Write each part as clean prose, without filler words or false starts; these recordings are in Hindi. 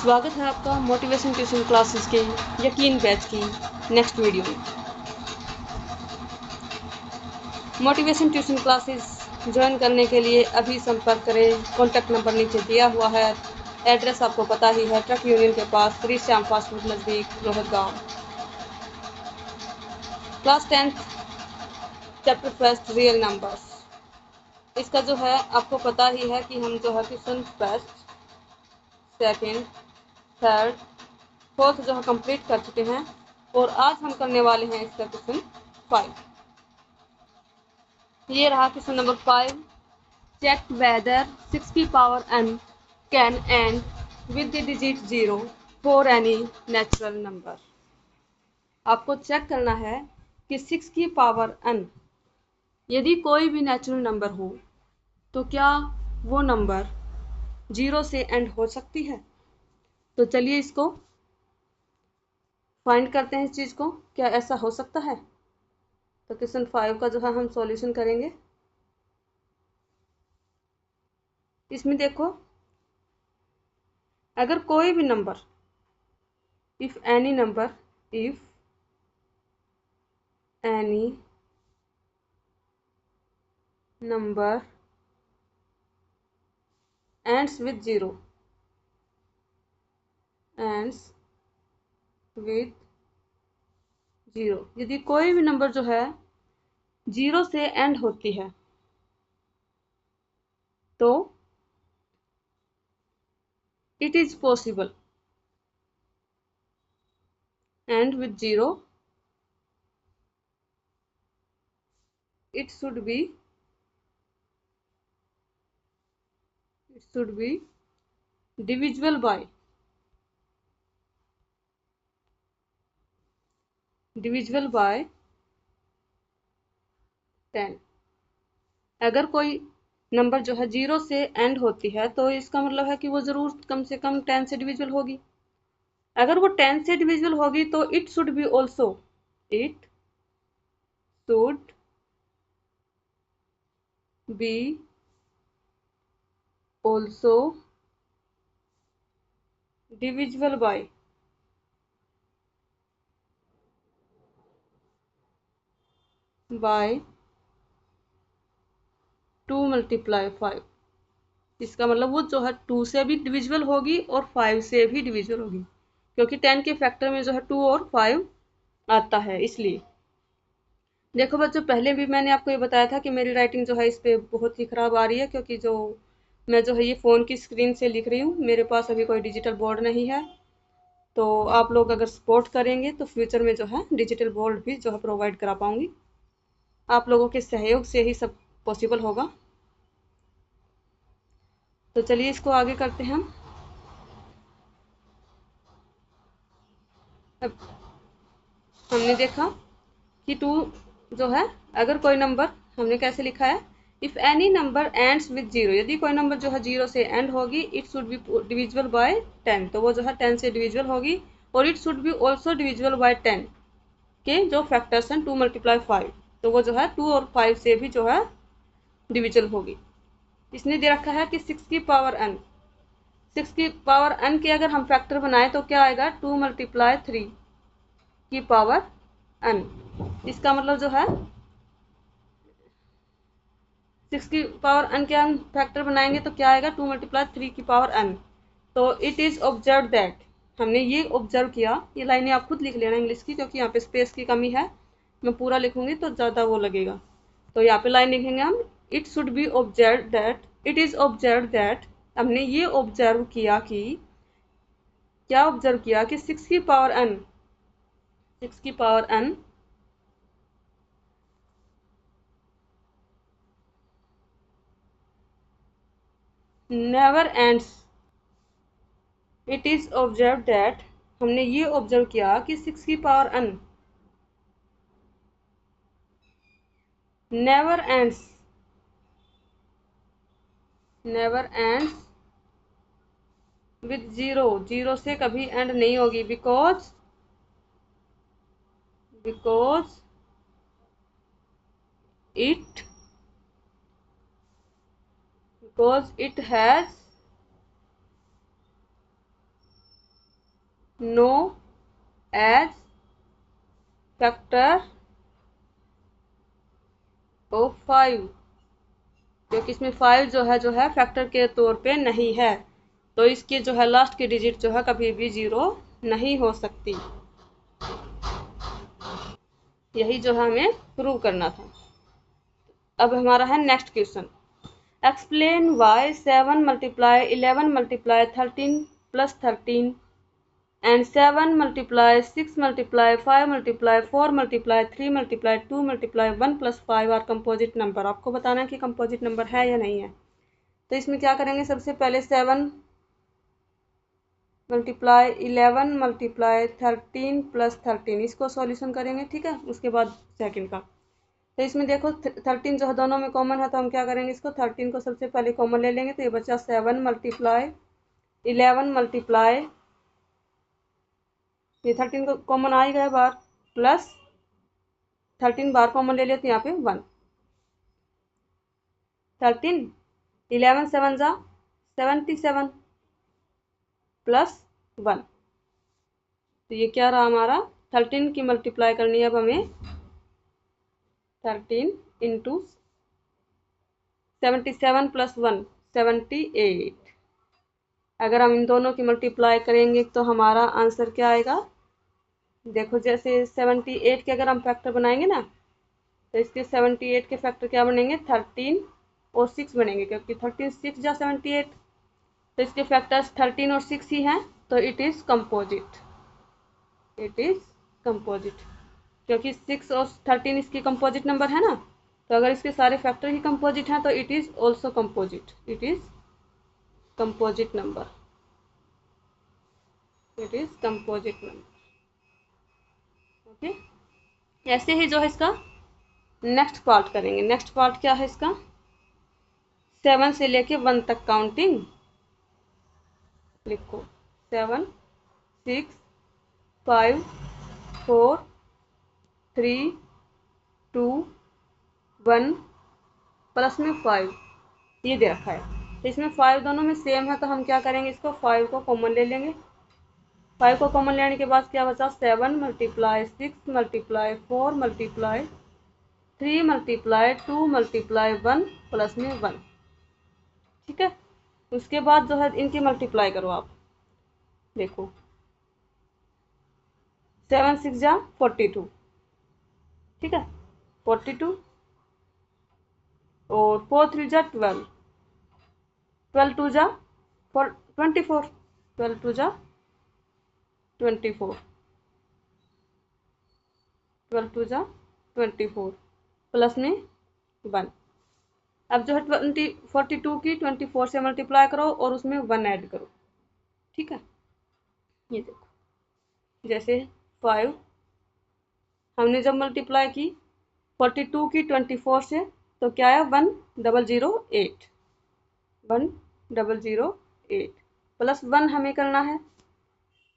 स्वागत है आपका मोटिवेशन ट्यूशन क्लासेस के यकीन बैच की नेक्स्ट वीडियो में। मोटिवेशन ट्यूशन क्लासेस ज्वाइन करने के लिए अभी संपर्क करें। कॉन्टैक्ट नंबर नीचे दिया हुआ है। एड्रेस आपको पता ही है, ट्रक यूनियन के पास, श्री श्याम फास्ट फूड नज़दीक, रोहत गाँव। Class 10th chapter first real numbers. इसका जो है आपको पता ही है कि हम जो है question first, second, third, fourth जो है कंप्लीट कर चुके हैं और आज हम करने वाले हैं इसका क्वेश्चन 5। ये रहा क्वेश्चन नंबर 5। चेक वेदर 6 की power n can and with the digit 0 for any natural number. आपको चेक करना है कि 6 की पावर n यदि कोई भी नेचुरल नंबर हो तो क्या वो नंबर 0 से एंड हो सकती है। तो चलिए इसको फाइंड करते हैं, इस चीज़ को क्या ऐसा हो सकता है। तो क्वेश्चन 5 का जो है हम सॉल्यूशन करेंगे। इसमें देखो, अगर कोई भी number, if any number ends with 0 यदि कोई भी नंबर जो है 0 से एंड होती है तो it is possible and with 0 it should be divisible by 10। अगर कोई नंबर जो है 0 से एंड होती है तो इसका मतलब है कि वो ज़रूर कम से कम 10 से डिविजिबल होगी। अगर वो 10 से डिविजिबल होगी तो it should be also divisible by 2 multiply 5। इसका मतलब वो जो है 2 से भी डिविजिबल होगी और 5 से भी डिविजिबल होगी, क्योंकि 10 के फैक्टर में जो है 2 और 5 आता है। इसलिए देखो बच्चों, पहले भी मैंने आपको ये बताया था कि मेरी राइटिंग जो है इस पर बहुत ही ख़राब आ रही है, क्योंकि जो मैं जो है ये फ़ोन की स्क्रीन से लिख रही हूँ, मेरे पास अभी कोई डिजिटल बोर्ड नहीं है। तो आप लोग अगर सपोर्ट करेंगे तो फ्यूचर में जो है डिजिटल बोर्ड भी जो है प्रोवाइड करा पाऊँगी। आप लोगों के सहयोग से ही सब पॉसिबल होगा। तो चलिए इसको आगे करते हैं हम। अब हमने देखा कि 2 जो है, अगर कोई नंबर, हमने कैसे लिखा है, if any number ends with 0, यदि कोई नंबर जो है 0 से एंड होगी, it should be divisible by 10, तो वो जो है 10 से डिविजिबल होगी। और it should be also divisible by 10 के जो फैक्टर्स हैं 2 multiply 5, तो वो जो है 2 और 5 से भी जो है डिविजिबल होगी। इसने दे रखा है कि 6 की पावर n, 6 की पावर n के अगर हम फैक्टर बनाए तो क्या आएगा, 2 multiply 3 की पावर n। इसका मतलब जो है 6 की पावर n के हम फैक्टर बनाएंगे तो क्या आएगा, 2 multiply 3 की पावर n। तो इट इज़ ऑब्जर्व दैट, हमने ये ऑब्जर्व किया। ये लाइनें आप खुद लिख लेना इंग्लिश की, क्योंकि यहाँ पे स्पेस की कमी है। मैं पूरा लिखूंगी तो ज़्यादा वो लगेगा। तो यहाँ पे लाइन लिखेंगे हम, it should be observe that, it is observe that. हमने ये ऑब्जर्व किया कि, क्या ऑब्जर्व किया कि 6 की पावर n, 6 की power n never ends. It is observe that, हमने ये ऑब्जर्व किया कि 6 की power n never ends, never ends with 0, 0 से कभी एंड नहीं होगी। Because it it has no as factor of 5, क्योंकि इसमें 5 जो है फैक्टर के तौर पे नहीं है, तो इसकी जो है लास्ट की डिजिट जो है कभी भी 0 नहीं हो सकती। यही जो है हमें प्रूव करना था। अब हमारा है next question, explain why 7 multiply 11 multiply 13 plus 13 and 7 multiply 6 multiply 5 multiply 4 multiply 3 multiply 2 multiply 1 plus 5 are composite number. आपको बताना है कि कंपोजिट नंबर है या नहीं है। तो इसमें क्या करेंगे, सबसे पहले 7 मल्टीप्लाई 11 मल्टीप्लाई 13 प्लस 13 इसको सॉल्यूशन करेंगे, ठीक है। उसके बाद सेकंड का, तो इसमें देखो 13 जो है दोनों में कॉमन है, तो हम क्या करेंगे, इसको 13 को सबसे पहले कॉमन ले लेंगे, तो ये बचा 7 मल्टीप्लाई 11 मल्टीप्लाई, ये 13 को कॉमन आ ही गया बाहर, प्लस 13 बार कॉमन ले लिया तो यहाँ पे 1, 13 11 7 जा 77 प्लस 1, तो ये क्या रहा हमारा, 13 की मल्टीप्लाई करनी है अब हमें 13 इंटू 77 प्लस 1 78। अगर हम इन दोनों की मल्टीप्लाई करेंगे तो हमारा आंसर क्या आएगा, देखो जैसे 78 के अगर हम फैक्टर बनाएंगे ना, तो इसके 78 के फैक्टर क्या बनेंगे, 13 और 6 बनेंगे, क्योंकि 13 6 जा 78, तो इसके फैक्टर्स 13 और 6 ही हैं, तो it is composite, it is composite, क्योंकि 6 और 13 इसकी कंपोजिट नंबर है ना, तो अगर इसके सारे फैक्टर ही कंपोजिट हैं तो it is also composite, it is composite number, it is composite number. Okay, ऐसे ही जो है इसका नेक्स्ट पार्ट करेंगे। नेक्स्ट पार्ट क्या है इसका, 7 से लेके 1 तक काउंटिंग लिखो, 7 6 5 4 3 2 1 प्लस में 5 ये दे रखा है, तो इसमें 5 दोनों में सेम है, तो हम क्या करेंगे, इसको 5 को कॉमन ले लेंगे। 5 को कॉमन लेने के बाद क्या बचा, 7 multiply 6 multiply 4 multiply 3 multiply 2 multiply 1 plus में 1, ठीक है। उसके बाद जो है इनकी मल्टीप्लाई करो आप, देखो 7 6 जा 42, ठीक है, 42 और 4 3 जा 12, 12 2 जा 24, 12 2 जा 24, 12 2 जा 24 प्लस में 1। अब जो है 42 की 24 से मल्टीप्लाई करो और उसमें 1 ऐड करो, ठीक है। ये देखो जैसे 5 हमने जब मल्टीप्लाई की 42 की 24 से, तो क्या है 1008, 1008 प्लस 1 हमें करना है,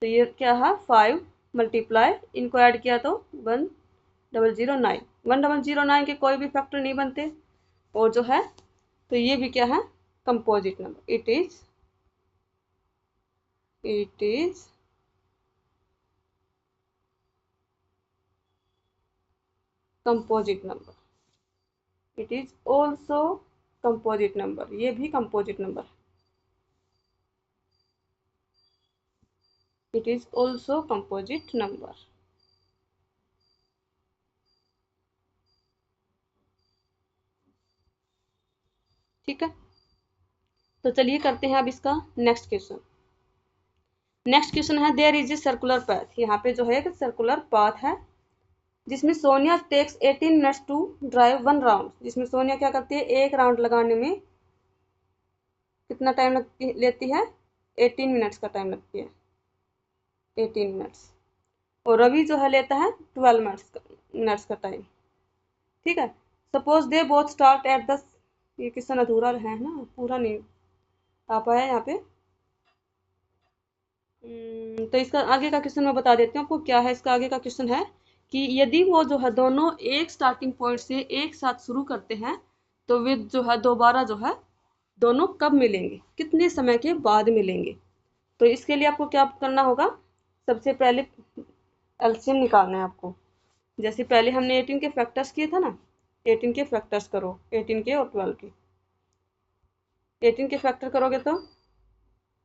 तो ये क्या है 5 मल्टीप्लाई इनको ऐड किया तो 1009, 1009 के कोई भी फैक्टर नहीं बनते, और जो है तो ये भी क्या है composite number, it is composite number, it is also composite number, ये भी composite number, it is also composite number. ठीक है, तो चलिए करते हैं अब इसका नेक्स्ट क्वेश्चन। नेक्स्ट क्वेश्चन है there is a circular path, यहाँ पे जो है एक सर्कुलर पाथ है जिसमें Sonia takes 18 minutes to drive 1 round, जिसमें सोनिया क्या करती है, एक राउंड लगाने में कितना टाइम लेती है, 18 मिनट्स का टाइम लगती है, 18 मिनट्स, और रवि जो है लेता है 12 मिनट्स का टाइम, ठीक है। Suppose they both start at the, ये क्वेश्चन अधूरा है ना, पूरा नहीं आ पाया यहाँ पे, तो इसका आगे का क्वेश्चन मैं बता देती हूँ आपको क्या है। इसका आगे का क्वेश्चन है कि यदि वो जो है दोनों एक स्टार्टिंग पॉइंट से एक साथ शुरू करते हैं, तो वे जो है दोबारा जो है दोनों कब मिलेंगे, कितने समय के बाद मिलेंगे। तो इसके लिए आपको क्या करना होगा, सबसे पहले एलसीएम निकालना है आपको। जैसे पहले हमने 18 के फैक्टर्स किए था ना, 18 के फैक्टर्स करो, 18 के और 12 के। 18 के फैक्टर करोगे तो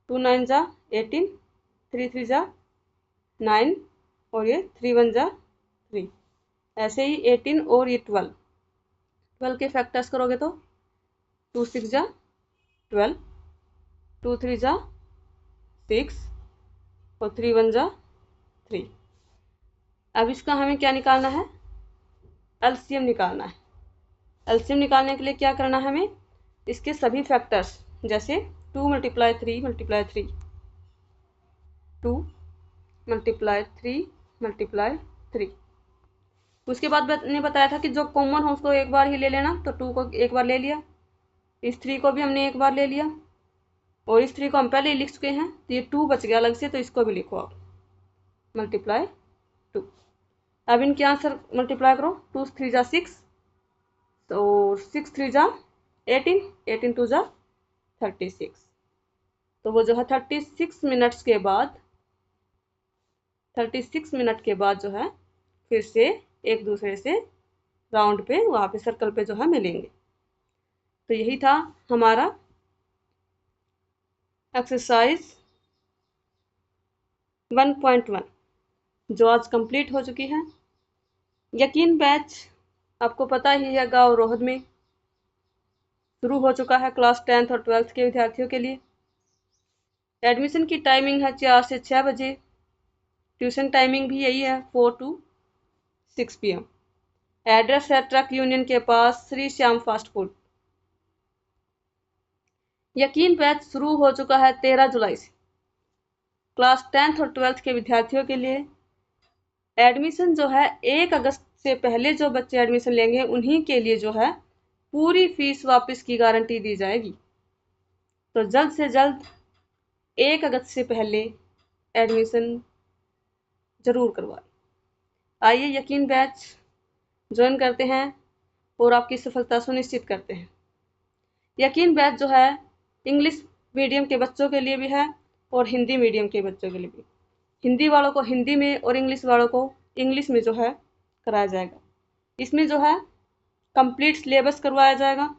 2 9 जा 18, 3 3 जा 9 और ये 3 1 जा 3। ऐसे ही 18 और ये 12 के फैक्टर्स करोगे तो 2 6 जा 12, 2 3 जा 6 और 3 1 जा 3। अब इसका हमें क्या निकालना है, एलसीएम निकालना है। एलसीएम निकालने के लिए क्या करना है हमें, इसके सभी फैक्टर्स, जैसे 2 × 3 × 3, 2 × 3 × 3। उसके बाद मैंने बताया था कि जो कॉमन हो उसको एक बार ही ले लेना, तो 2 को एक बार ले लिया, इस 3 को भी हमने एक बार ले लिया, और इस 3 को हम पहले ही लिख चुके हैं, तो ये 2 बच गया अलग से, तो इसको भी लिखो आप ×2। अब इनके आंसर मल्टीप्लाई करो, 2 3 जा 6, तो 6 3 जा 18, 18 2 जा 36। तो वो जो है 36 मिनट्स के बाद, 36 मिनट के बाद जो है फिर से एक दूसरे से राउंड पे, वहाँ पे सर्कल पे जो है मिलेंगे। तो यही था हमारा एक्सरसाइज 1.1 जो आज कंप्लीट हो चुकी है। यकीन बैच आपको पता ही है गांव रोहद में शुरू हो चुका है क्लास 10th और 12th के विद्यार्थियों के लिए। एडमिशन की टाइमिंग है 4 से 6 बजे, ट्यूशन टाइमिंग भी यही है 4 to 6 PM। एड्रेस है ट्रक यूनियन के पास, श्री श्याम फास्ट फूड। यकीन बैच शुरू हो चुका है 13 जुलाई से क्लास 10th और 12th के विद्यार्थियों के लिए। एडमिशन जो है 1 अगस्त से पहले जो बच्चे एडमिशन लेंगे उन्हीं के लिए जो है पूरी फीस वापस की गारंटी दी जाएगी। तो जल्द से जल्द 1 अगस्त से पहले एडमिशन जरूर करवाएं। आइए यकीन बैच ज्वाइन करते हैं और आपकी सफलता सुनिश्चित करते हैं। यकीन बैच जो है इंग्लिश मीडियम के बच्चों के लिए भी है और हिंदी मीडियम के बच्चों के लिए भी। हिंदी वालों को हिंदी में और इंग्लिश वालों को इंग्लिश में जो है कराया जाएगा। इसमें जो है कंप्लीट सिलेबस करवाया जाएगा,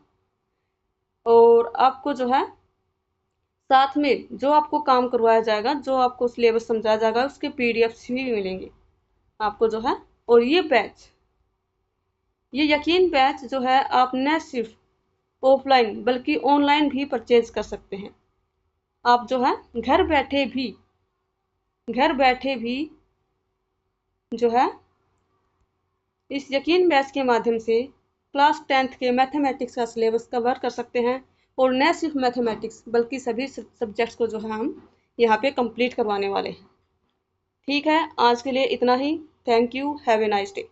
और आपको जो है साथ में जो आपको काम करवाया जाएगा, जो आपको सिलेबस समझाया जाएगा, उसके PDF भी मिलेंगे आपको जो है। और ये यकीन बैच जो है आप न सिर्फ ऑफलाइन बल्कि ऑनलाइन भी परचेज कर सकते हैं। आप जो है घर बैठे भी जो है इस यकीन बैच के माध्यम से क्लास 10th के मैथमेटिक्स का सिलेबस कवर कर सकते हैं, और न सिर्फ मैथमेटिक्स बल्कि सभी सब्जेक्ट्स को जो है हम यहाँ पे कंप्लीट करवाने वाले हैं। ठीक है, आज के लिए इतना ही। Thank you, have a nice day.